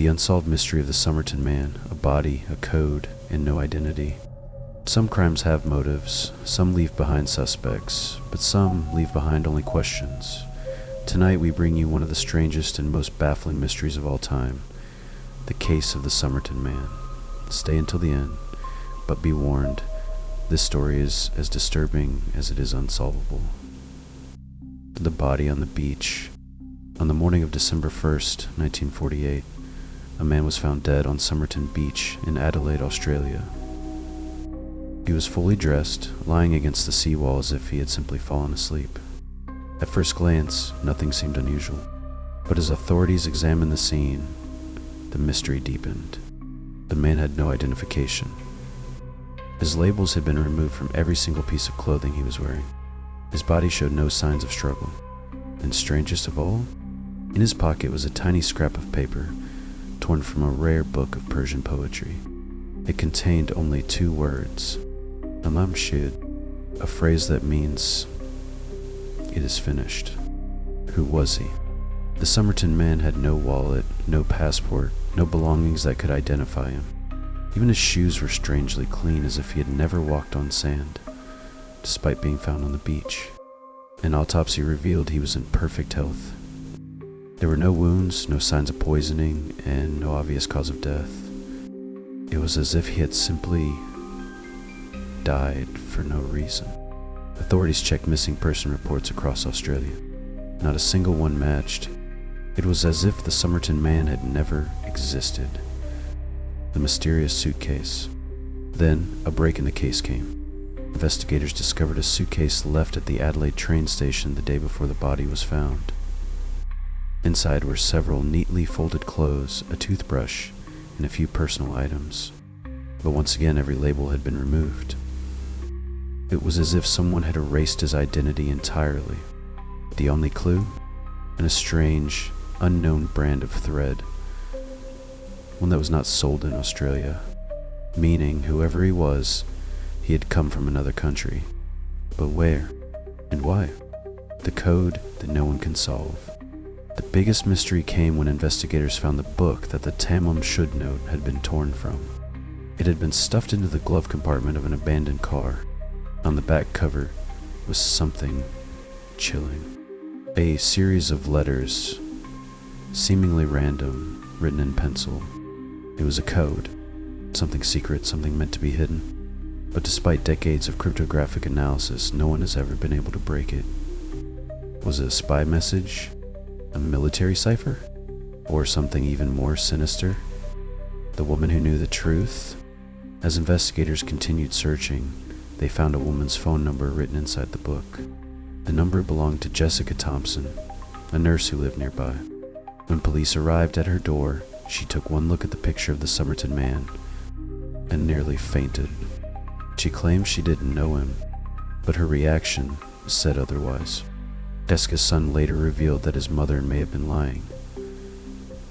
The unsolved mystery of the Somerton man, a body, a code, and no identity. Some crimes have motives, some leave behind suspects, but some leave behind only questions. Tonight we bring you one of the strangest and most baffling mysteries of all time, the case of the Somerton man. Stay until the end, but be warned, this story is as disturbing as it is unsolvable. The body on the beach. On the morning of December 1st, 1948, a man was found dead on Somerton Beach in Adelaide, Australia. He was fully dressed, lying against the seawall as if he had simply fallen asleep. At first glance, nothing seemed unusual, but as authorities examined the scene, the mystery deepened. The man had no identification. His labels had been removed from every single piece of clothing he was wearing. His body showed no signs of struggle. And strangest of all, in his pocket was a tiny scrap of paper, torn from a rare book of Persian poetry. It contained only 2 words, Alam Shid, a phrase that means, "It is finished." Who was he? The Somerton man had no wallet, no passport, no belongings that could identify him. Even his shoes were strangely clean, as if he had never walked on sand, despite being found on the beach. An autopsy revealed he was in perfect health. There were no wounds, no signs of poisoning, and no obvious cause of death. It was as if he had simply died for no reason. Authorities checked missing person reports across Australia. Not a single one matched. It was as if the Somerton man had never existed. The mysterious suitcase. Then, a break in the case came. Investigators discovered a suitcase left at the Adelaide train station the day before the body was found. Inside were several neatly folded clothes, a toothbrush, and a few personal items. But once again, every label had been removed. It was as if someone had erased his identity entirely. The only clue? In a strange, unknown brand of thread. One that was not sold in Australia. Meaning, whoever he was, he had come from another country. But where? And why? The code that no one can solve. The biggest mystery came when investigators found the book that the Tamam Shud note had been torn from. It had been stuffed into the glove compartment of an abandoned car. On the back cover was something chilling. A series of letters, seemingly random, written in pencil. It was a code, something secret, something meant to be hidden. But despite decades of cryptographic analysis, no one has ever been able to break it. Was it a spy message? A military cipher? Or something even more sinister? The woman who knew the truth? As investigators continued searching, they found a woman's phone number written inside the book. The number belonged to Jessica Thompson, a nurse who lived nearby. When police arrived at her door, she took one look at the picture of the Somerton man and nearly fainted. She claimed she didn't know him, but her reaction said otherwise. Jessica's son later revealed that his mother may have been lying,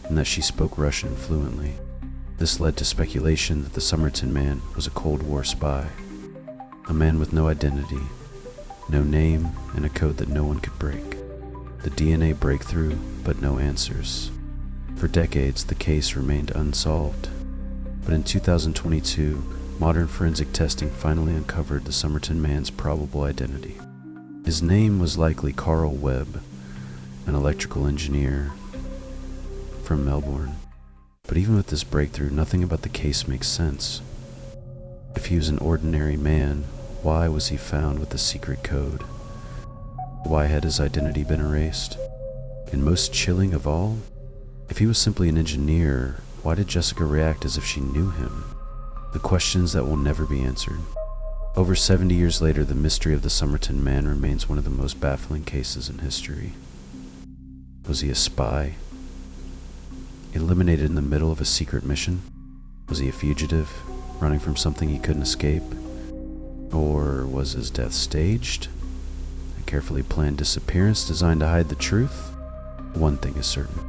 and that she spoke Russian fluently. This led to speculation that the Somerton man was a Cold War spy, a man with no identity, no name, and a code that no one could break. The DNA breakthrough, but no answers. For decades, the case remained unsolved. But in 2022, modern forensic testing finally uncovered the Somerton man's probable identity. His name was likely Carl Webb, an electrical engineer from Melbourne. But even with this breakthrough, nothing about the case makes sense. If he was an ordinary man, why was he found with a secret code? Why had his identity been erased? And most chilling of all, if he was simply an engineer, why did Jessica react as if she knew him? The questions that will never be answered. Over 70 years later, the mystery of the Somerton man remains one of the most baffling cases in history. Was he a spy? Eliminated in the middle of a secret mission? Was he a fugitive, running from something he couldn't escape? Or was his death staged? A carefully planned disappearance designed to hide the truth? One thing is certain.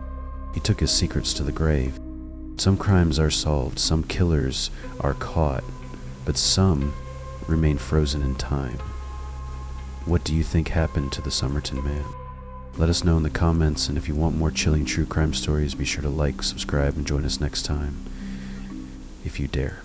He took his secrets to the grave. Some crimes are solved, some killers are caught, but some remain frozen in time. What do you think happened to the Somerton man? Let us know in the comments, and if you want more chilling true crime stories, be sure to like, subscribe, and join us next time, if you dare.